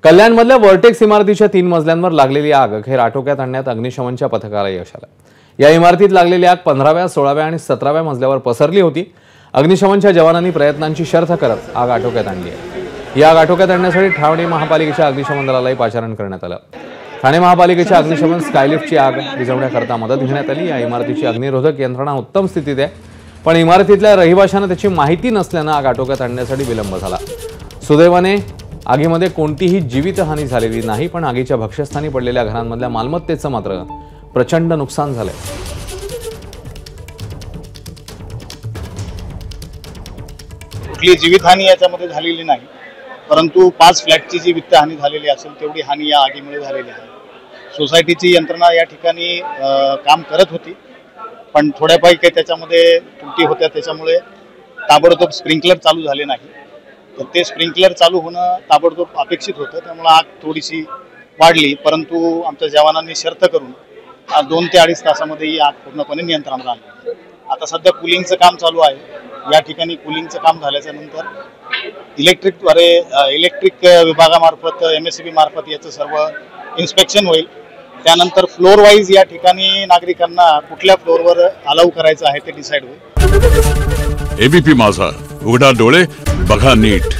कल्याणमधल्या vertex इमारतीच्या 3 मजल्यांवर लागलेली आग अखेर आटोक्यात आणण्यात अग्निशमनच्या पथकाला यश आलं। या इमारतीत लागलेली आग 15व्या, 16व्या आणि 17व्या मजल्यावर पसरली होती। अग्निशमनच्या जवानांनी प्रयत्नांची शर्थ करत आग आटोक्यात आणली आहे। या आग आटोक्यात आणण्यासाठी ठाणे महापालिकेच्या अग्निशमन दलालाही पाचारण करण्यात आलं। ठाणे महापालिकेच्या अग्निशमन स्कायलिफ्टची आग विझवण्याकरता मदत घेण्यात आली। या इमारतीची अग्निरोधक यंत्रणा उत्तम स्थितीत आहे, पण इमारतीतल्या रहिवाशांना त्याची माहिती नसल्याने आग आटोक्यात आणण्यासाठी विलंब झाला। सुदैवाने आगीमध्ये कोणतीही जीवितहानी झालेली नाही, पण आगीच्या भक्ष्यस्थानी पडलेल्या घरांमधल्या मालमत्तेचं मात्र प्रचंड नुकसान झालंय। कुठली जीवितहानी याच्यामध्ये झालेली नाही, परंतु 5 फ्लॅटची जी वित्तहानी झालेली असेल तेवढी हानी या आगीमुळे झालेली आहे। सोसायटीची यंत्रणा या ठिकाणी काम करत होती, पण थोड्यापैकी त्याच्यामध्ये त्रुटी होत्या, त्याच्यामुळे ताबडतोब स्प्रिंकलर चालू झाले नाही। तर ते स्प्रिंकलर चालू होणं ताबडतोब अपेक्षित होतं, त्यामुळे आग थोडीशी वाढली, परंतु आमच्या जवानांनी शर्थ करून 2 ते 2.5 तासामध्ये ही आग पूर्णपणे नियंत्रणात आली। आता सध्या कूलिंगचं काम चालू आहे। या ठिकाणी कूलिंगचं काम झाल्याच्या नंतर इलेक्ट्रिक विभागामार्फत MSCB मार्फत याचं सर्व इन्स्पेक्शन होईल। त्यानंतर फ्लोर वाईज या ठिकाणी नागरिकांना कुठल्या फ्लोअरवर अलाउ करायचं आहे ते डिसाईड होईल। ABP माझा, उघडा डोळे बघा नीट।